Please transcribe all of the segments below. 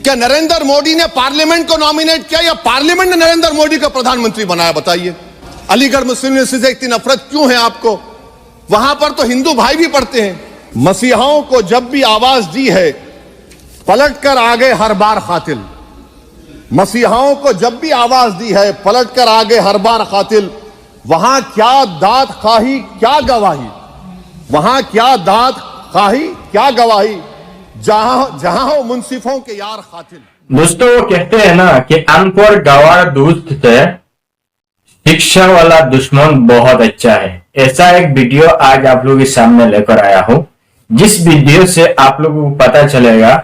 क्या नरेंद्र मोदी ने पार्लियामेंट को नॉमिनेट किया या पार्लियामेंट ने नरेंद्र मोदी को प्रधानमंत्री बनाया? बताइए, अलीगढ़ मुस्लिम यूनिवर्सिटी से इतनी नफरत क्यों है आपको? वहां पर तो हिंदू भाई भी पढ़ते हैं। मसीहाओं को जब भी आवाज दी है, पलट कर आ गए हर बार कातिल। मसीहाओं को जब भी आवाज दी है, पलट कर आ गए हर बार कातिल। वहां क्या दाद खाही, क्या गवाही, वहां क्या दाद खाही, क्या गवाही, जहां हो मुंसिफों के यार कातिल। दोस्तों, वो कहते हैं ना कि अनपढ़ गवार दोस्त से शिक्षा वाला दुश्मन बहुत अच्छा है। ऐसा एक वीडियो आज आप लोगों के सामने लेकर आया हूं, जिस वीडियो से आप लोगों को पता चलेगा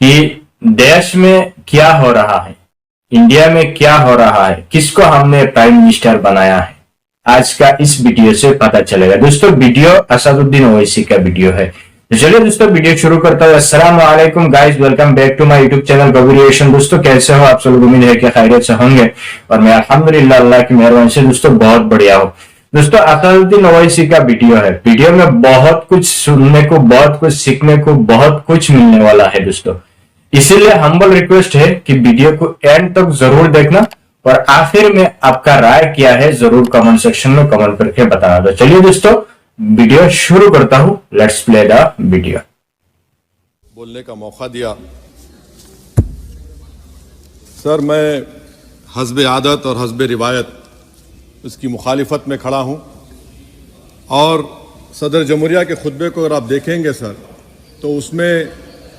कि देश में क्या हो रहा है, इंडिया में क्या हो रहा है, किसको हमने प्राइम मिनिस्टर बनाया है। आज का इस वीडियो से पता चलेगा। दोस्तों, वीडियो असदुद्दीन ओवैसी का वीडियो है। तो चलिए दोस्तों, वीडियो शुरू करता हूं। अस्सलाम वालेकुम guys, welcome back to my YouTube channel Gabir reaction. दोस्तों, कैसे हो आप सब? उम्मीद है कि खैरियत से होंगे और मैं अल्हम्दुलिल्लाह अल्लाह की मेहरबानी से दोस्तों बहुत बढ़िया हूं। दोस्तों, असदुद्दीन ओवैसी का वीडियो है। वीडियो में बहुत कुछ सुनने को, बहुत कुछ सीखने को, बहुत कुछ मिलने वाला है दोस्तों। इसीलिए हम्बल रिक्वेस्ट है कि वीडियो को एंड तक जरूर देखना और आखिर में आपका राय क्या है जरूर कमेंट सेक्शन में कमेंट करके बताना। तो चलिए दोस्तों, वीडियो शुरू करता हूं। Let's play the video. बोलने का मौका दिया। सर, मैं हस्बे आदत और हस्बे रिवायत उसकी मुखालिफत में खड़ा हूं और सदर जमहूरिया के खुतबे को अगर आप देखेंगे सर, तो उसमें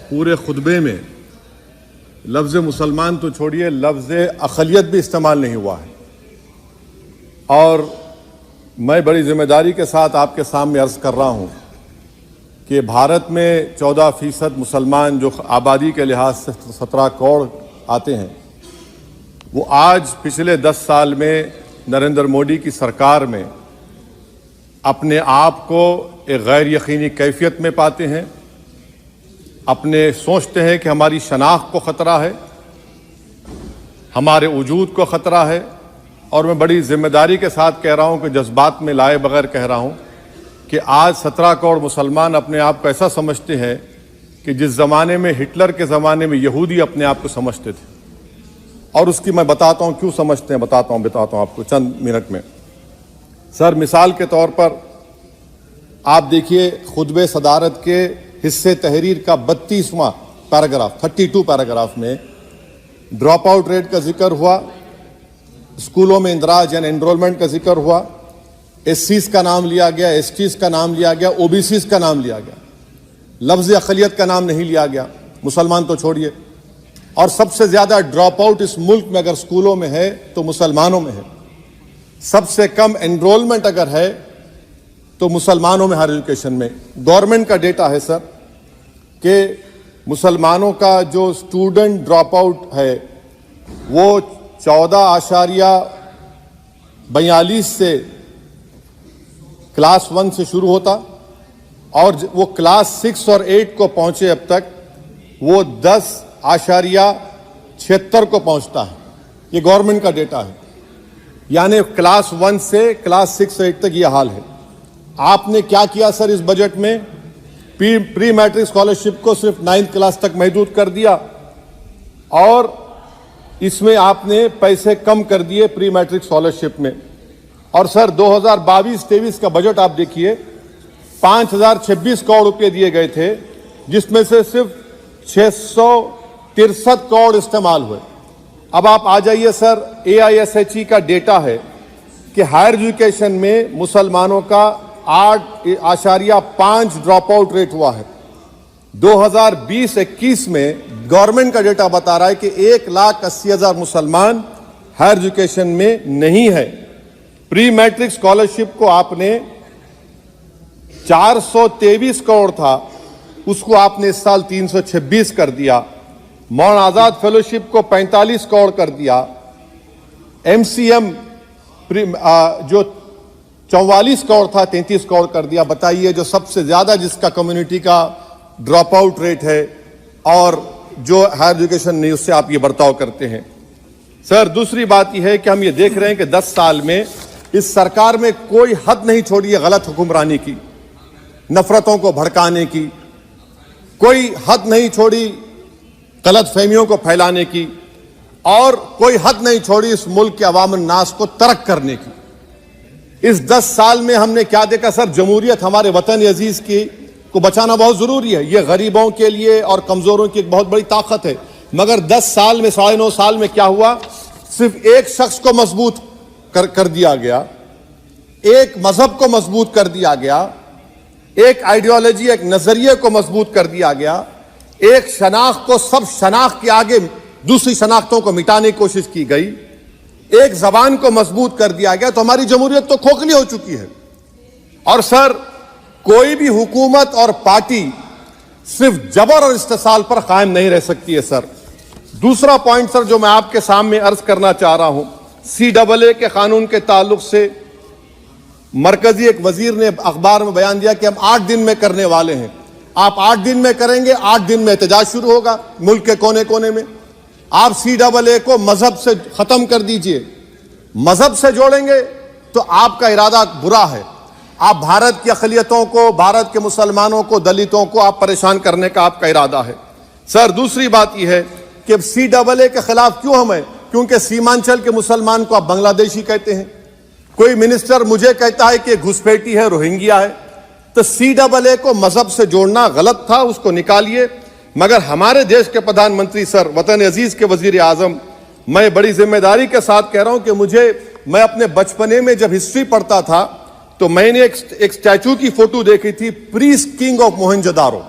पूरे खुतबे में लफ्ज़ मुसलमान तो छोड़िए, लफ्ज़ अक़लियत भी इस्तेमाल नहीं हुआ है। और मैं बड़ी जिम्मेदारी के साथ आपके सामने अर्ज़ कर रहा हूँ कि भारत में 14% मुसलमान जो आबादी के लिहाज से 17 करोड़ आते हैं, वो आज पिछले 10 साल में नरेंद्र मोदी की सरकार में अपने आप को एक गैर यकीनी कैफियत में पाते हैं। अपने सोचते हैं कि हमारी शनाख्त को ख़तरा है, हमारे वजूद को ख़तरा है। और मैं बड़ी जिम्मेदारी के साथ कह रहा हूं कि जज्बात में लाए बगैर कह रहा हूं कि आज 17 करोड़ मुसलमान अपने आप को ऐसा समझते हैं कि जिस ज़माने में हिटलर के ज़माने में यहूदी अपने आप को समझते थे। और उसकी मैं बताता हूं क्यों समझते हैं, बताता हूं आपको चंद मिनट में। सर, मिसाल के तौर पर आप देखिए, खुतबे सदारत के हिस्से तहरीर का 32वां पैराग्राफ, 32 पैराग्राफ में ड्रॉप आउट रेट का जिक्र हुआ, स्कूलों में इंदराज यानी एनरोलमेंट का जिक्र हुआ, एससीज का नाम लिया गया, एसटीज का नाम लिया गया, ओबीसीज का नाम लिया गया। लफ्ज़ अक़लियत का नाम नहीं लिया गया, मुसलमान तो छोड़िए। और सबसे ज़्यादा ड्रॉप आउट इस मुल्क में अगर स्कूलों में है तो मुसलमानों में है। सबसे कम एनरोलमेंट अगर है तो मुसलमानों में, हायर एजुकेशन में। गवर्नमेंट का डेटा है सर कि मुसलमानों का जो स्टूडेंट ड्रॉप आउट है वो 14.42 से क्लास 1 से शुरू होता और वो क्लास 6 और 8 को पहुंचे अब तक वो 10.76 को पहुंचता है। ये गवर्नमेंट का डेटा है, यानी क्लास 1 से क्लास 6 8 तक ये हाल है। आपने क्या किया सर इस बजट में? प्री मैट्रिक स्कॉलरशिप को सिर्फ 9th क्लास तक महदूद कर दिया और इसमें आपने पैसे कम कर दिए प्री मैट्रिक स्कॉलरशिप में। और सर 2022-23 का बजट आप देखिए, 5026 करोड़ रुपए दिए गए थे, जिसमें से सिर्फ 663 करोड़ इस्तेमाल हुए। अब आप आ जाइए सर, AISHE का डेटा है कि हायर एजुकेशन में मुसलमानों का 8.5 ड्रॉप आउट रेट हुआ है। 2020-21 में गवर्नमेंट का डेटा बता रहा है कि 1,80,000 मुसलमान हायर एजुकेशन में नहीं है। प्री मैट्रिक स्कॉलरशिप को आपने 423 करोड़ था, उसको आपने इस साल 326 कर दिया। मौलाना आजाद फेलोशिप को 45 करोड़ कर दिया। MCM जो 44 करोड़ था 33 करोड़ कर दिया। बताइए, जो सबसे ज्यादा जिसका कम्युनिटी का ड्रॉप आउट रेट है और जो हायर एजुकेशन नहीं, उससे आप ये बर्ताव करते हैं। सर, दूसरी बात यह है कि हम ये देख रहे हैं कि 10 साल में इस सरकार में कोई हद नहीं छोड़ी है गलत हुक्मरानी की, नफरतों को भड़काने की। कोई हद नहीं छोड़ी गलत फहमियों को फैलाने की और कोई हद नहीं छोड़ी इस मुल्क के अवाम नास को तर्क करने की। इस 10 साल में हमने क्या देखा सर? जमहूरियत हमारे वतन अजीज की को बचाना बहुत जरूरी है। यह गरीबों के लिए और कमजोरों की एक बहुत बड़ी ताकत है। मगर 10 साल में 9.5 साल में क्या हुआ? सिर्फ एक शख्स को मजबूत कर दिया गया, एक मजहब को मजबूत कर दिया गया, एक आइडियोलॉजी, एक नजरिए को मजबूत कर दिया गया, एक शनाख्त को सब शनाख्त के आगे दूसरी शनाख्तों को मिटाने की कोशिश की गई, एक जबान को मजबूत कर दिया गया, तो हमारी जमहूरियत तो खोखली हो चुकी है। और सर, कोई भी हुकूमत और पार्टी सिर्फ जबर और इस्तेसाल पर कायम नहीं रह सकती है सर। दूसरा पॉइंट सर जो मैं आपके सामने अर्ज करना चाह रहा हूं, CAA के कानून के ताल्लुक से मरकजी एक वजीर ने अखबार में बयान दिया कि हम 8 दिन में करने वाले हैं। आप 8 दिन में करेंगे, 8 दिन में एहतजाज शुरू होगा मुल्क के कोने कोने में। आप CAA को मजहब से खत्म कर दीजिए, मजहब से जोड़ेंगे तो आपका इरादा बुरा है। आप भारत की अक़लियतों को, भारत के मुसलमानों को, दलितों को आप परेशान करने का आपका इरादा है सर। दूसरी बात यह है कि CAA के खिलाफ क्यों हम हैं? क्योंकि सीमांचल के मुसलमान को आप बांग्लादेशी कहते हैं। कोई मिनिस्टर मुझे कहता है कि घुसपैठी है, रोहिंग्या है। तो CAA को मजहब से जोड़ना गलत था, उसको निकालिए। मगर हमारे देश के प्रधानमंत्री सर, वतन अजीज के वजीर आजम, मैं बड़ी जिम्मेदारी के साथ कह रहा हूं कि मैं अपने बचपने में जब हिस्ट्री पढ़ता था तो मैंने एक स्टैचू की फोटो देखी थी, प्रीस्ट किंग ऑफ मोहनजोदारो।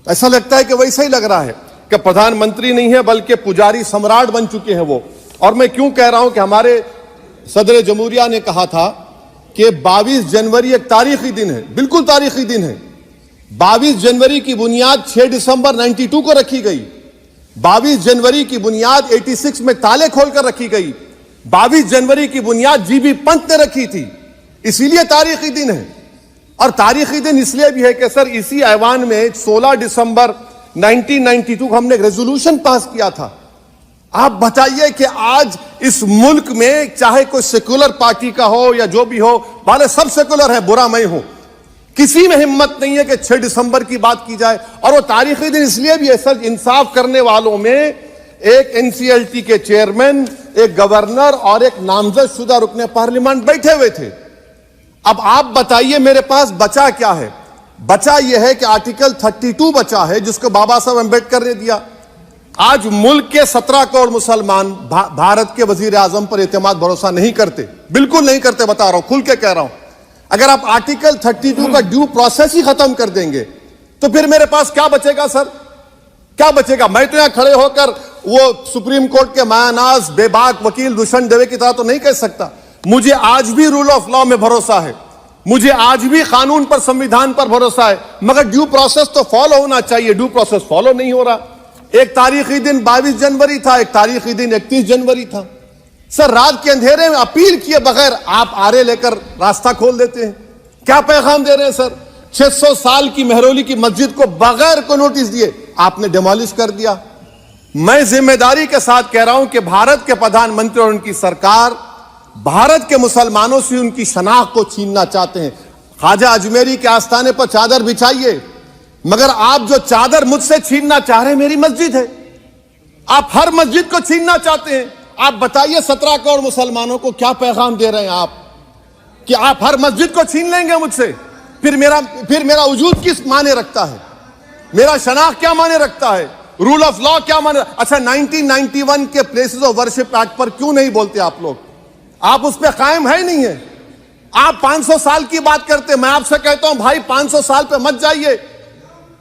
ऐसा लगता है कि वैसा ही लग रहा है कि प्रधानमंत्री नहीं है बल्कि पुजारी सम्राट बन चुके हैं वो। और मैं क्यों कह रहा हूं कि हमारे सदर जमहूरिया ने कहा था कि 22 जनवरी एक तारीखी दिन है, बिल्कुल तारीखी दिन है। 22 जनवरी की बुनियाद 6 दिसंबर 92 को रखी गई। 22 जनवरी की बुनियाद 86 में ताले खोलकर रखी गई। 22 जनवरी की बुनियाद GB पंत ने रखी थी। इसीलिए तारीखी दिन है। और तारीखी दिन इसलिए भी है कि सर इसी ऐवान में 16 दिसंबर 1992 को हमने एक रेजोल्यूशन पास किया था। आप बताइए कि आज इस मुल्क में चाहे कोई सेकुलर पार्टी का हो या जो भी हो, वाले सब सेकुलर है, बुरा मैं हूं, किसी में हिम्मत नहीं है कि 6 दिसंबर की बात की जाए। और वो तारीखी दिन इसलिए भी है सर, इंसाफ करने वालों में एक NCLT के चेयरमैन, एक गवर्नर और एक नामजद शुदा रुकने पार्लियामेंट बैठे हुए थे। अब आप बताइए मेरे पास बचा क्या है? बचा यह है कि आर्टिकल 32 बचा है जिसको बाबा साहब अम्बेडकर ने दिया। आज मुल्क के 17 करोड़ मुसलमान भारत के वजीर आजम पर एतमाद भरोसा नहीं करते, बिल्कुल नहीं करते, बता रहा हूं, खुल के कह रहा हूं। अगर आप आर्टिकल 32 का ड्यू प्रोसेस ही खत्म कर देंगे तो फिर मेरे पास क्या बचेगा सर? क्या बचेगा? मैं तो यहां खड़े होकर वो सुप्रीम कोर्ट के मायानाज बेबाक वकील दुष्यंत दवे की तरह तो नहीं कह सकता। मुझे आज भी रूल ऑफ लॉ में भरोसा है, मुझे आज भी कानून पर, संविधान पर भरोसा है, मगर ड्यू प्रोसेस तो फॉलो होना चाहिए। ड्यू प्रोसेस फॉलो नहीं हो रहा। एक तारीखी दिन 22 जनवरी था, एक तारीखी दिन 31 जनवरी था। सर रात के अंधेरे में अपील किए बगैर आप आरे लेकर रास्ता खोल देते हैं। क्या पैगाम दे रहे हैं सर? 600 साल की मेहरौली की मस्जिद को बगैर को नोटिस दिए आपने डिमोलिश कर दिया। मैं जिम्मेदारी के साथ कह रहा हूं कि भारत के प्रधानमंत्री और उनकी सरकार भारत के मुसलमानों से उनकी शनाख्त को छीनना चाहते हैं। ख्वाजा अजमेरी के आस्थाने पर चादर बिछाइए, मगर आप जो चादर मुझसे छीनना चाह रहे हैं मेरी मस्जिद है। आप हर मस्जिद को छीनना चाहते हैं। आप बताइए 17 करोड़ मुसलमानों को क्या पैगाम दे रहे हैं आप कि आप हर मस्जिद को छीन लेंगे मुझसे? फिर मेरा वजूद किस माने रखता है? मेरा शनाख्त क्या माने रखता है? रूल ऑफ लॉ क्या माने? अच्छा, 1991 के प्लेसेस ऑफ वर्शिप एक्ट पर क्यों नहीं बोलते आप लोग? आप उस पर कायम है नहीं है। आप 500 साल की बात करते। मैं आपसे कहता हूं भाई 500 साल पे मत जाइए,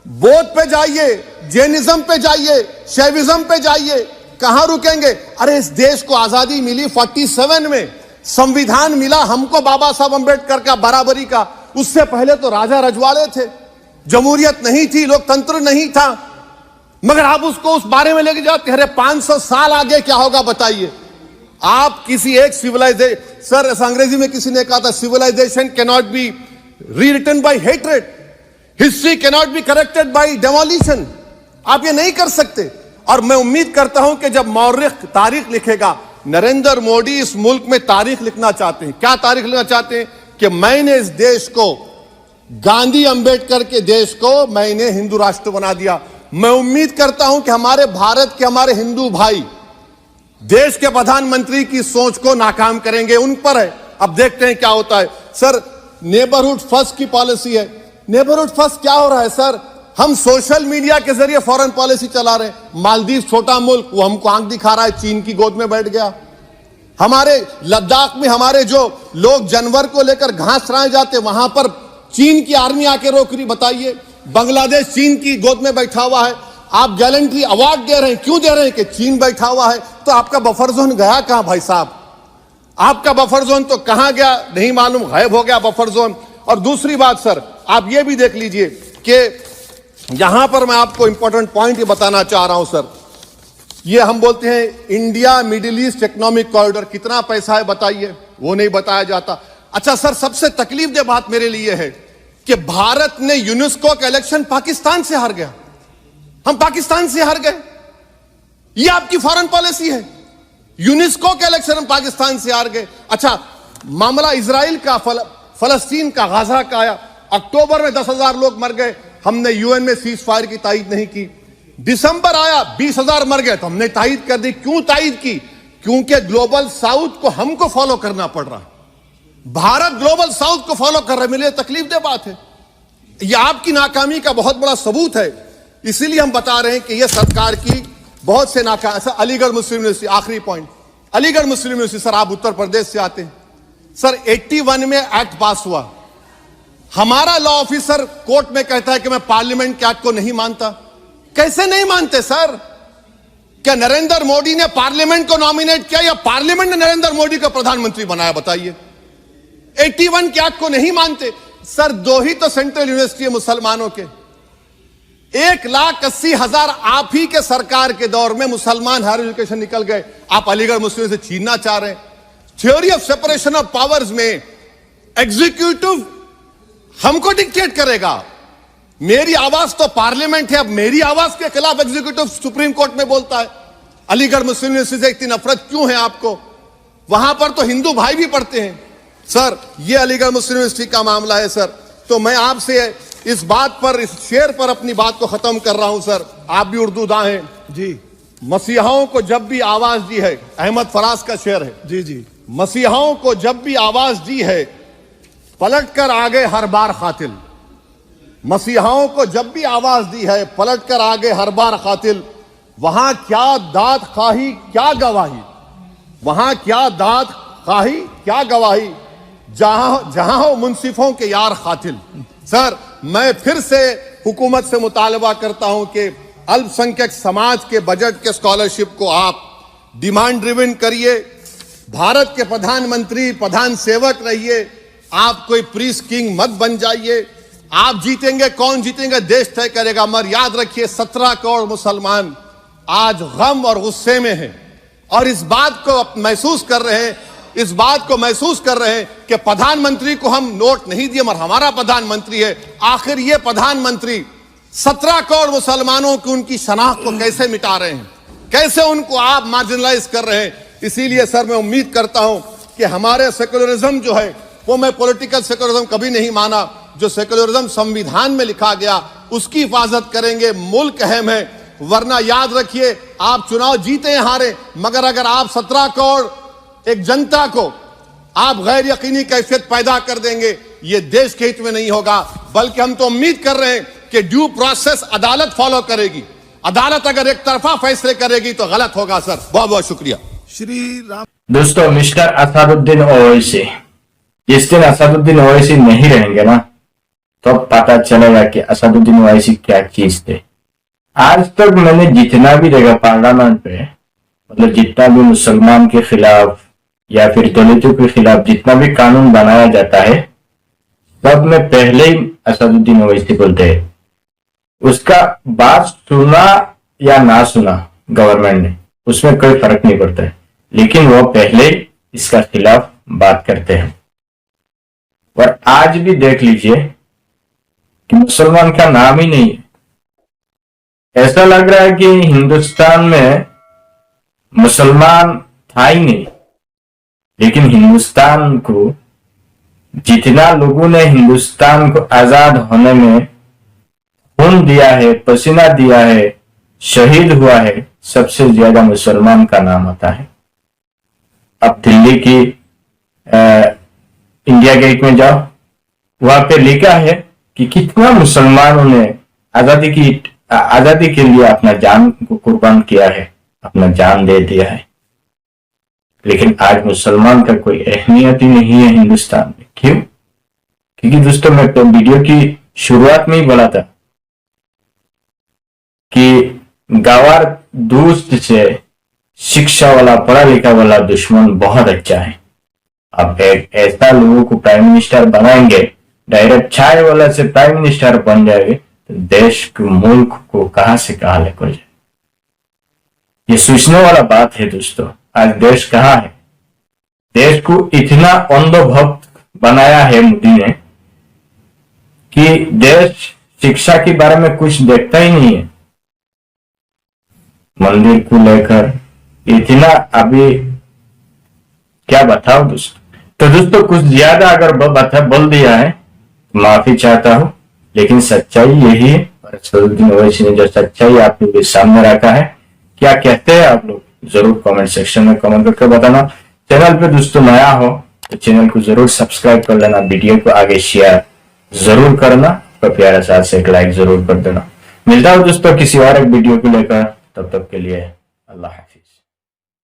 बौद्ध पे जाइए, जैनिज्म पे जाइए, शैविज्म पे जाइए। कहां रुकेंगे? अरे इस देश को आजादी मिली 47 में, संविधान मिला हमको बाबा साहब अम्बेडकर का, बराबरी का। उससे पहले तो राजा रजवाड़े थे, जमहूरियत नहीं थी, लोकतंत्र नहीं था, मगर आप उसको उस बारे में लेके जाते। अरे 500 साल आगे क्या होगा बताइए? आप किसी एक सिविलाइजेशन, सर अंग्रेजी में किसी ने कहा था, civilisation can not be rewritten by hatred, history can not be corrected by demolition. आप ये नहीं कर सकते। और मैं उम्मीद करता हूं कि जब मौर्रिख तारीख लिखेगा, नरेंद्र मोदी इस मुल्क में तारीख लिखना चाहते हैं। क्या तारीख लिखना चाहते हैं? कि मैंने इस देश को, गांधी अंबेडकर के देश को मैंने हिंदू राष्ट्र बना दिया। मैं उम्मीद करता हूं कि हमारे भारत के हमारे हिंदू भाई देश के प्रधानमंत्री की सोच को नाकाम करेंगे। उन पर है, अब देखते हैं क्या होता है। सर, नेबरहुड फर्स्ट की पॉलिसी है। नेबरहुड फर्स्ट क्या हो रहा है सर? हम सोशल मीडिया के जरिए फॉरेन पॉलिसी चला रहे हैं। मालदीव छोटा मुल्क, वो हमको आंख दिखा रहा है, चीन की गोद में बैठ गया। हमारे लद्दाख में हमारे जो लोग जानवर को लेकर घास चराए जाते, वहां पर चीन की आर्मी आके रोक रही। बताइए, बांग्लादेश चीन की गोद में बैठा हुआ है। आप गैलेंट्री अवार्ड दे रहे हैं, क्यों दे रहे हैं? कि चीन बैठा हुआ है। तो आपका बफर जोन गया कहां भाई साहब? आपका बफर जोन तो कहां गया नहीं मालूम, गायब हो गया बफर जोन। और दूसरी बात सर, आप ये भी देख लीजिए कि यहां पर मैं आपको इंपॉर्टेंट पॉइंट ये बताना चाह रहा हूं सर। ये हम बोलते हैं India middle east economic corridor, कितना पैसा है बताइए, वो नहीं बताया जाता। अच्छा सर, सबसे तकलीफ दे बात मेरे लिए है कि भारत ने यूनेस्को का इलेक्शन पाकिस्तान से हार गया। हम पाकिस्तान से हार गए, ये आपकी फॉरेन पॉलिसी है। यूनेस्को के इलेक्शन हम पाकिस्तान से हार गए। अच्छा, मामला इजराइल का, फलस्तीन का, गाजा का आया। अक्टूबर में 10,000 लोग मर गए, हमने यूएन में सीज फायर की तायीद नहीं की। दिसंबर आया, 20,000 मर गए, तो हमने तायीद कर दी। क्यों तायीद की? क्योंकि ग्लोबल साउथ को हमको फॉलो करना पड़ रहा है। भारत ग्लोबल साउथ को फॉलो कर रहा है। मेरे लिए तकलीफ दे बात है। यह आपकी नाकामी का बहुत बड़ा सबूत है। इसीलिए हम बता रहे हैं कि यह सरकार की बहुत से नाकाम। अलीगढ़ मुस्लिम यूनिवर्सिटी, आखिरी पॉइंट, अलीगढ़ मुस्लिम यूनिवर्सिटी। सर, आप उत्तर प्रदेश से आते हैं सर। 81 में एक्ट पास हुआ। हमारा लॉ ऑफिसर कोर्ट में कहता है कि मैं पार्लियामेंट के एक्ट को नहीं मानता। कैसे नहीं मानते सर? क्या नरेंद्र मोदी ने पार्लियामेंट को नॉमिनेट किया या पार्लियामेंट ने नरेंद्र मोदी को प्रधानमंत्री बनाया? बताइए। 81 के एक्ट को नहीं मानते सर। 2 ही तो सेंट्रल यूनिवर्सिटी है मुसलमानों के। 1,80,000 आप ही के सरकार के दौर में मुसलमान हायर एजुकेशन निकल गए। आप अलीगढ़ मुस्लिम से छीनना चाह रहे हैं। Theory of separation of powers में एग्जीक्यूटिव हमको डिक्टेट करेगा। मेरी आवाज तो पार्लियामेंट है, अब मेरी आवाज के खिलाफ एग्जीक्यूटिव सुप्रीम कोर्ट में बोलता है। अलीगढ़ मुस्लिम यूनिवर्सिटी से इतनी नफरत क्यों है आपको? वहां पर तो हिंदू भाई भी पढ़ते हैं सर। ये अलीगढ़ मुस्लिम यूनिवर्सिटी का मामला है सर। तो मैं आपसे इस बात पर, इस शेर पर अपनी बात को खत्म कर रहा हूं सर। आप भी उर्दू दां हैं जी। मसीहाओं को जब भी आवाज दी है, अहमद फराज का शेर है जी जी। मसीहाओं को जब भी आवाज दी है, पलट कर आ गए हर बार कातिल। मसीहाओं को जब भी आवाज दी है, पलट कर आ गए हर बार कातिल। वहां क्या दाद खाही क्या गवाही, वहां क्या दाद खाही क्या गवाही, जहां हो मुंसिफों के यार कातिल। सर, मैं फिर से हुकूमत से मुतालबा करता हूं कि अल्पसंख्यक समाज के बजट के स्कॉलरशिप को आप डिमांड ड्रिवन करिए। भारत के प्रधानमंत्री प्रधान सेवक रहिए। आप कोई प्रीस किंग मत बन जाइए। आप जीतेंगे, कौन जीतेंगे देश तय करेगा। मगर याद रखिए, 17 करोड़ मुसलमान आज गम और गुस्से में हैं और इस बात को महसूस कर रहे हैं, इस बात को महसूस कर रहे हैं कि प्रधानमंत्री को हम नोट नहीं दिए, मगर हमारा प्रधानमंत्री है। आखिर ये प्रधानमंत्री 17 करोड़ मुसलमानों की उनकी शनाख्त को कैसे मिटा रहे हैं, कैसे उनको आप मार्जिनलाइज कर रहे हैं। इसीलिए सर, मैं उम्मीद करता हूं कि हमारे सेक्युलरिज्म जो है, वो मैं पॉलिटिकल सेक्युलरिज्म कभी नहीं माना। जो सेक्युलरिज्म संविधान में लिखा गया, उसकी हिफाजत करेंगे। मुल्क अहम है, वरना याद रखिए, आप चुनाव जीते हैं हारे, मगर अगर आप 17 करोड़ एक जनता को आप गैर यकीनी कैफियत पैदा कर देंगे, ये देश के हित में नहीं होगा। बल्कि हम तो उम्मीद कर रहे हैं कि ड्यू प्रोसेस अदालत फॉलो करेगी। अदालत अगर एक तरफा फैसले करेगी तो गलत होगा सर। बहुत बहुत शुक्रिया। श्री राम। दोस्तों, मिस्टर असदुद्दीन ओवैसी, जिस दिन असदुद्दीन ओवैसी नहीं रहेंगे ना, तो पता चलेगा कि असदुद्दीन ओवैसी क्या चीज थे। आज तक मैंने जितना भी देखा पार्लियामेंट पे, मतलब जितना भी मुसलमान के खिलाफ या फिर दलितों के खिलाफ जितना भी कानून बनाया जाता है, सब में पहले ही असदुद्दीन ओवैसी बोलते हैं। उसका बात सुना या ना सुना गवर्नमेंट ने, उसमें कोई फर्क नहीं पड़ता है, लेकिन वो पहले इसका खिलाफ बात करते हैं। और आज भी देख लीजिए कि मुसलमान का नाम ही नहीं है। ऐसा लग रहा है कि हिंदुस्तान में मुसलमान था ही नहीं। लेकिन हिंदुस्तान को, जितना लोगों ने हिंदुस्तान को आजाद होने में खून दिया है, पसीना दिया है, शहीद हुआ है, सबसे ज्यादा मुसलमान का नाम आता है। अब दिल्ली की इंडिया गेट में जाओ, वहां पे लिखा है कि कितना मुसलमानों ने आजादी के लिए अपना जान को कुर्बान किया है, अपना जान दे दिया है। लेकिन आज मुसलमान का कोई अहमियत ही नहीं है हिंदुस्तान में। क्यों? क्योंकि दोस्तों, मैं तो वीडियो की शुरुआत में ही बोला था कि गवार दोस्त से शिक्षा वाला, पढ़ा लिखा वाला दुश्मन बहुत अच्छा है। अब एक ऐसा लोगों को प्राइम मिनिस्टर बनाएंगे, डायरेक्ट छाए वाला से प्राइम मिनिस्टर बन जाएंगे, तो देश के मुल्क को कहां से कहां लेकर जाए, ये सोचने वाला बात है दोस्तों। आज देश कहां है? देश को इतना अंधभक्त बनाया है मोदी ने कि देश शिक्षा के बारे में कुछ देखता ही नहीं है। मंदिर को लेकर इतना अभी क्या बताओ दोस्तों। तो दोस्तों, कुछ ज्यादा अगर बोल दिया है तो माफी चाहता हूं, लेकिन सच्चाई यही है। फरसुद्दीन ओवैसी ने जो सच्चाई आप लोगों के सामने रखा है, क्या कहते हैं आप लोग जरूर कमेंट सेक्शन में कमेंट करके बताना। चैनल पे दोस्तों नया हो तो चैनल को जरूर सब्सक्राइब कर लेना, वीडियो को आगे शेयर जरूर करना, तो प्यारा साथ से एक लाइक जरूर कर देना। मिलता हूं दोस्तों किसी और एक वीडियो को लेकर, तब तक के लिए अल्लाह।